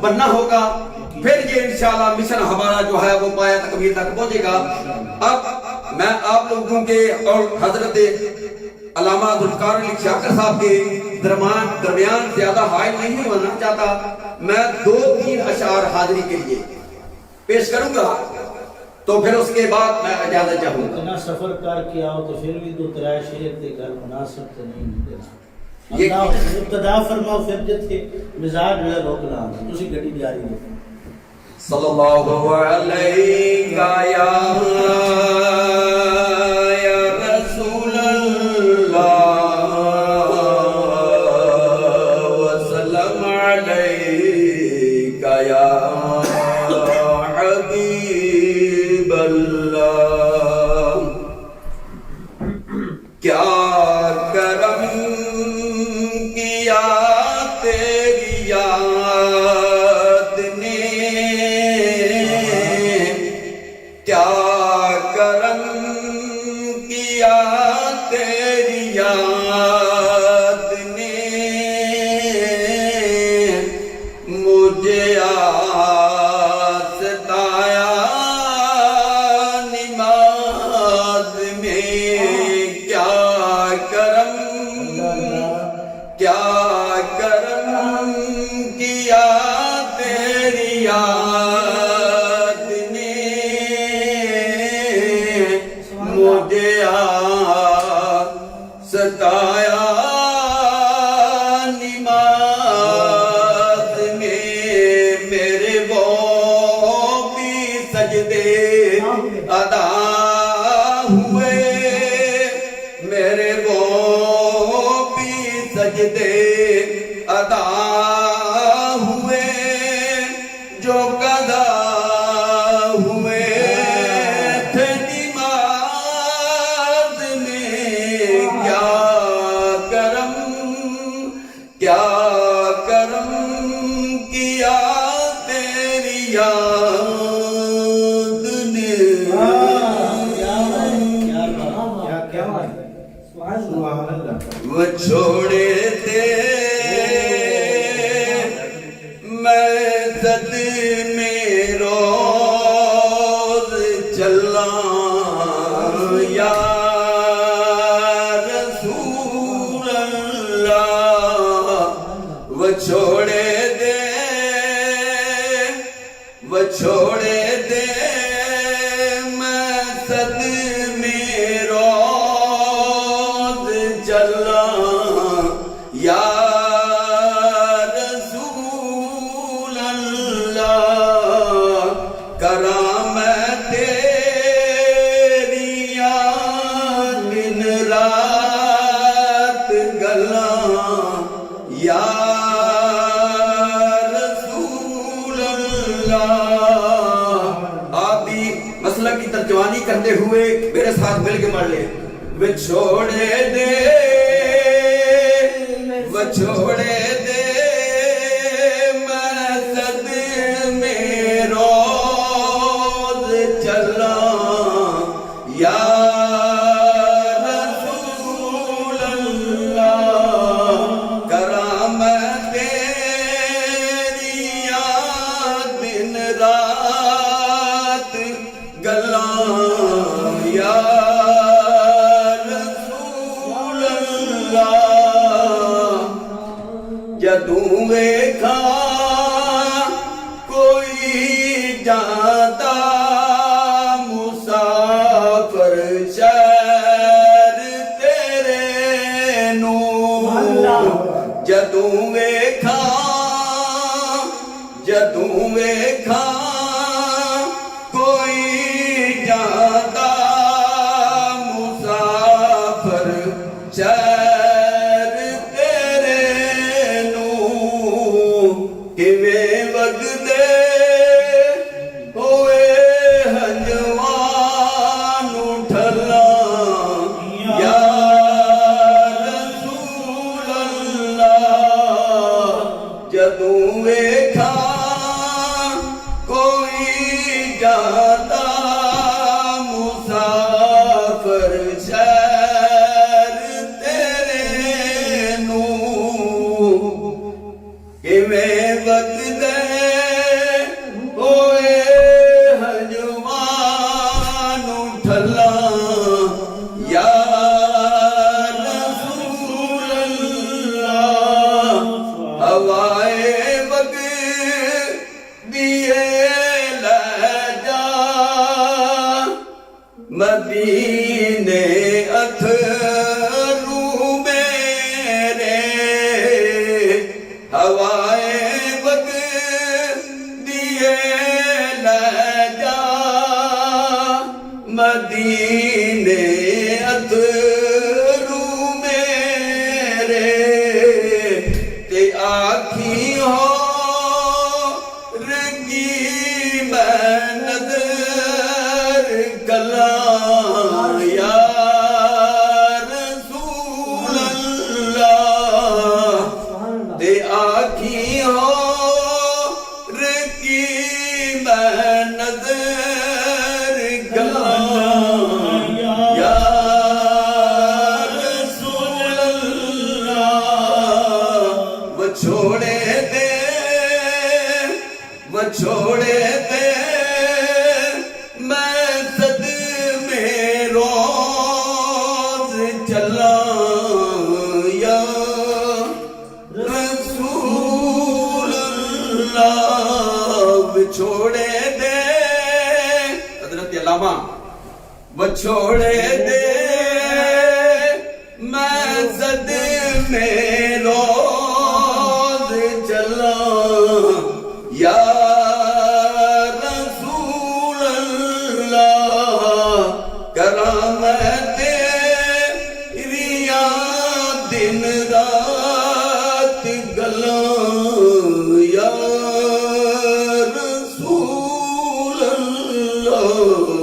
بننا ہوگا، پھر یہ انشاءاللہ مشن ہمارا جو ہے وہ پایا تکمیل تک پہنچے گا۔ اب میں آپ لوگوں کے اور حضرت علامہ ذوالفقار علی شاکر صاحب کے درمیان زیادہ حائل نہیں ہونا چاہتا، میں 2-3 اشعار حاضری کے لیے پیش کروں گا، تو پھر اس کے بعد میں اجازت چاہوں گا۔ اتنا سفر کر کے آؤ تو پھر بھی 2-3 شعر تے گل مناسب تے نہیں نکلنا۔ اللہ ابتدا فرماؤ پھر جتھے مزاج جو ہے روک لاں تسی گڈی جاری دو۔ صلی اللہ علیہ یا رسول اللہ وسلم علیہ یا حبیب اللہ، کیا کرم کیا تیری یاد نے، کیا کرم کیا تیری یاد نے، مجھے ستایا نماز میں، کیا کرم کیا کرم کیا تیری یاد نے، مجھے ستایا نماز میں، میرے وہ بھی سجدے ادا ہوئے، میرے وہ بھی سجدے ادا ہوئے، جو قضا ہوئے تھے نماز میں، کیا کرم کیا کرم کیا تیری یاد نے۔ وہ چھوڑے تھے میں صدمے روز چلا، یا رسول اللہ، وہ چھوڑے دے وہ چھوڑے دے میں صدمے روز چلا، یا رسول اللہ، کرامت تیری دن رات گلاں، یا رسول اللہ۔ آپ بھی مسلک کی ترجمانی کرتے ہوئے میرے ساتھ مل کے پڑھ لیں۔ وہ چھوڑے دے وہ چھوڑے دے میں صدمے روز چلا، یا رسول اللہ، کرامت تیری دن رات گلاں، یا رسول اللہ، جدوں ویکھا کوئی جاتا مسافر شہر تیرے نو، جدوں ویکھا کوئی جاتا مسافر شہر تیرے نو، کیویں وگدے ہوئے ہنجوان ٹھلاں، یا رسول اللہ، جدوں ویکھا کوئی جاتا مسافر شہر تیرے نو، کیویں وگدے ہوئے ہجوان ٹھلا یا رسول اللہ ہوائے بگ دیے لے جا مدینے اتھرو میرے ہوائے بگ دیے لے جا مدینے اتھرو میرے تے آکھی ہو رنگی میں نظر کلاں یا رسول اللہ تے آکھی ہو رنگی میں نظر کلاں یا رسول اللہ وہ چھوڑے دے میں صدمے روز چلا یا رسول اللہ چھوڑے دے حضرت علامہ چھوڑے دے میں صدمے روز چلا یا رسول اللہ کرامت ریا دن رات گلاں یا رسول اللہ